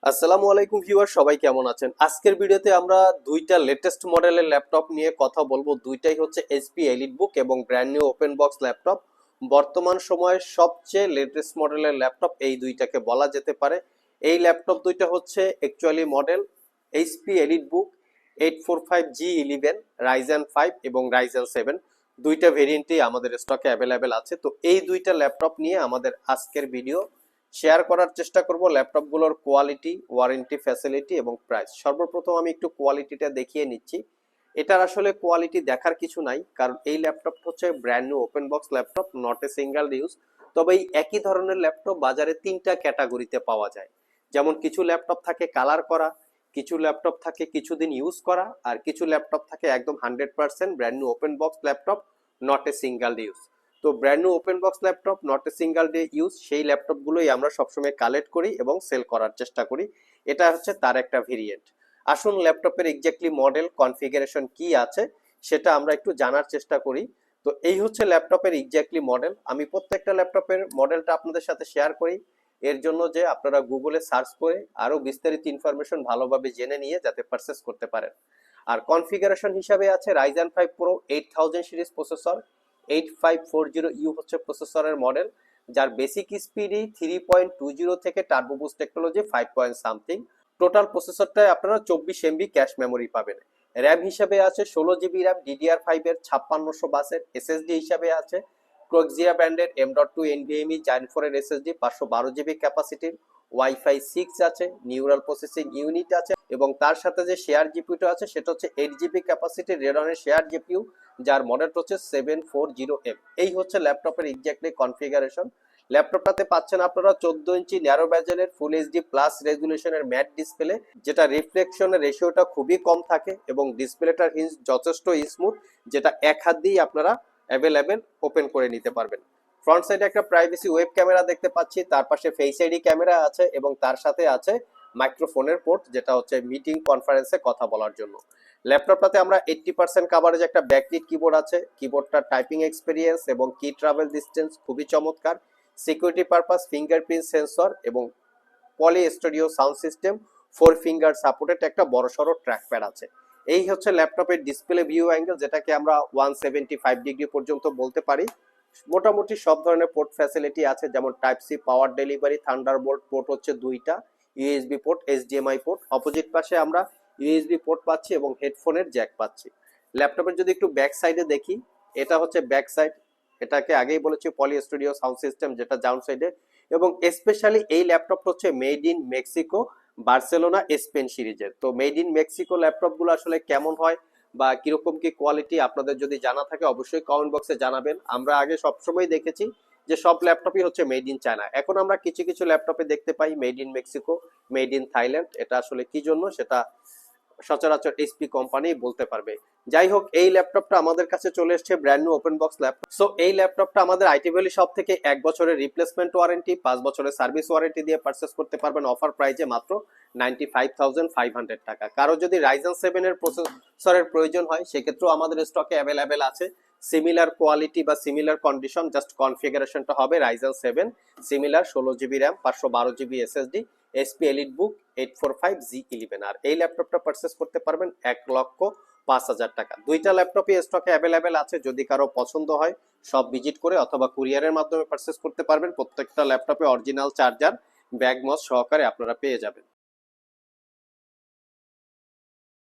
আসসালামু আলাইকুম ভিউয়ার, সবাই কেমন আছেন? আজকের ভিডিওতে আমরা দুইটা লেটেস্ট মডেলের ল্যাপটপ নিয়ে কথা বলবো। দুইটাই হচ্ছে এইচপি এলিটবুক এবং brand new open box laptop. বর্তমান সময়ের সবচেয়ে লেটেস্ট মডেলের ল্যাপটপ এই দুইটাকে বলা যেতে পারে। এই ল্যাপটপ দুইটা হচ্ছে actually model HP EliteBook 845G11 Ryzen 5 এবং রাইজেন 7। দুইটা ভেরিয়েন্টই আমাদের স্টকে অ্যাভেলেবেল আছে। তো এই দুইটা ল্যাপটপ নিয়ে আমাদের আজকের ভিডিও শেয়ার করার চেষ্টা করব। ল্যাপটপগুলোর কোয়ালিটি, ওয়ারেন্টি, ফ্যাসিলিটি এবং প্রাইস। সর্বপ্রথম আমি একটু কোয়ালিটিটা দেখিয়ে নিচ্ছি। এটার আসলে কোয়ালিটি দেখার কিছু নাই, কারণ এই ল্যাপটপটা হচ্ছে brand new open box laptop, not a single use. তবে এই একই ধরনের ল্যাপটপ বাজারে তিনটা ক্যাটাগরিতে পাওয়া যায়। যেমন কিছু ল্যাপটপ থাকে কালার করা, কিছু ল্যাপটপ থাকে কিছুদিন ইউজ করা, আর কিছু ল্যাপটপ থাকে একদম 100% brand new open box laptop, not a single use. তো brand new open box laptop, not a single day use, সেই ল্যাপটপগুলোই আমরা সবসময় কালেক্ট করি এবং সেল করার চেষ্টা করি। এটা হচ্ছে তার একটা ভেরিয়েন্ট। আসুন ল্যাপটপের এক্স্যাক্টলি মডেল কনফিগারেশন কি আছে সেটা আমরা একটু জানার চেষ্টা করি। তো এই হচ্ছে ল্যাপটপের এক্স্যাক্টলি মডেল। আমি প্রত্যেকটা ল্যাপটপের মডেলটা আপনাদের সাথে শেয়ার করি, এর জন্য যে আপনারা গুগলে সার্চ করে আরো বিস্তারিত ইনফরমেশন ভালোভাবে জেনে নিয়ে যাতে পারচেস করতে পারেন। আর কনফিগারেশন হিসাবে আছে Ryzen 5 pro 8000 series processor, 8540U হচ্ছে প্রসেসরের মডেল, যার বেসিক স্পিডই 3.20 থেকে turbo boost technology 5 point something. Total প্রসেসরটায় আপনারা 24 MB ক্যাশ মেমোরি পাবেন। র্যাম হিসাবে আছে 16 GB র্যাম DDR5 এর 5600 বাসের। এসএসডি হিসাবে আছে ক্রোক্সিয়া ব্র্যান্ডের M.2 NVMe Gen 4 এর এসএসডি 512 GB ক্যাপাসিটির। ওয়াইফাই 6 আছে, নিউরাল প্রসেসিং ইউনিট আছে এবং তার সাথে যে শেয়ার জিপিইউটা আছে সেটা হচ্ছে 8 GB ক্যাপাসিটির রেডনের শেয়ার জিপিইউ, যার মডেল হচ্ছে 740M। এই হচ্ছে ল্যাপটপের এক্স্যাক্টলি কনফিগারেশন। ল্যাপটপটাতে পাচ্ছেন আপনারা 14 ইঞ্চি ন্যারো বেজেলের ফুল এইচডি প্লাস রেজুলেশনের ম্যাট ডিসপ্লে, যেটা রিফ্লেকশনের রেশিওটা খুবই কম থাকে এবং ডিসপ্লেটার হিঞ্জ যথেষ্ট স্মুথ, যেটা এক হাত দিয়েই আপনারা অ্যাভেলেবেল ওপেন করে নিতে পারবেন। ফ্রন্ট সাইডে একটা প্রাইভেসি ওয়েব ক্যামেরা দেখতে পাচ্ছি, তার পাশে ফেস আইডি ক্যামেরা আছে এবং তার সাথে আছে মাইক্রোফোনের পোর্ট, যেটা হচ্ছে মিটিং কনফারেন্সে কথা বলার জন্য। ল্যাপটপটাতে আমরা 80% কাভারেজ একটা ব্যাকলিট কিবোর্ড আছে। কিবোর্ডটা টাইপিং এক্সপিরিয়েন্স এবং কি ট্রাভেল ডিস্টেন্স খুবই চমৎকার। সিকিউরিটি পারপাস ফিঙ্গারপ্রিন্ট সেন্সর এবং poly studio sound system, 4 finger supported একটা বড়সড় ট্র্যাকপ্যাড আছে। এই হচ্ছে ল্যাপটপের ডিসপ্লে ভিউ অ্যাঙ্গেল, যেটাকে আমরা 175 ডিগ্রি পর্যন্ত বলতে পারি। মোটামুটি সব ধরনের পোর্ট ফ্যাসিলিটি আছে, যেমন type C power delivery, thunderbolt port হচ্ছে দুইটা, USB port, HDMI port. Opposite পাশে আমরা ইউএসবি পোর্ট পাচ্ছি এবং হেডফোনের জ্যাক পাচ্ছি। ল্যাপটপের যদি একটু ব্যাক সাইডে দেখি, এটা হচ্ছে ব্যাক সাইড। এটাকে আগেই বলেছি পলি স্টুডিও সাউন্ড সিস্টেম, যেটা ডাউন সাইডে। এবং স্পেশালি এই ল্যাপটপটা হচ্ছে made in Mexico, Barcelona Spain সিরিজের। তো মেড ইন মেক্সিকো ল্যাপটপগুলো আসলে কেমন হয় বা কিরকম কি কোয়ালিটি আপনাদের যদি জানা থাকে অবশ্যই কমেন্ট বক্সে জানাবেন। আমরা আগে সবসময় দেখেছি যে সব ল্যাপটপই হচ্ছে মেড ইন চায়না। এখন আমরা কিছু কিছু ল্যাপটপে দেখতে পাই made in Mexico, made in Thailand. এটা আসলে কি জন্য সেটা সচরাচর এইচপি কোম্পানি বলতে পারবে। যাই হোক, এই ল্যাপটপটা আমাদের কাছে চলে এসেছে brand new open box laptop. So এই ল্যাপটপটা আমাদের আইটি ভ্যালি শপ থেকে 1 বছরের রিপ্লেসমেন্ট ওয়ারেন্টি, 5 বছরের সার্ভিস ওয়ারেন্টি দিয়ে পারচেস করতে পারবেন অফার প্রাইজে মাত্র 95,500 টাকা। কারো যদি রাইজেন 7 এর প্রসেসরের প্রয়োজন হয় সেক্ষেত্রেও আমাদের স্টকে অ্যাভেলেবেল আছে। সিমিলার কোয়ালিটি বা সিমিলার কন্ডিশন, জাস্ট কনফিগারেশনটা হবে Ryzen 7 similar 16 GB RAM 512 GB SSD, HP EliteBook 845G11। আর এই ল্যাপটপটা পারচেস করতে পারবেন 1,05,000 টাকা। দুইটা ল্যাপটপই স্টকে অ্যাভেলেবেল আছে, যদি কারো পছন্দ হয় সব ভিজিট করে অথবা কুরিয়ারের মাধ্যমে পারচেস করতে পারবেন। প্রত্যেকটা ল্যাপটপে অরিজিনাল চার্জার ব্যাগ মস সহকারে আপনারা পেয়ে যাবেন।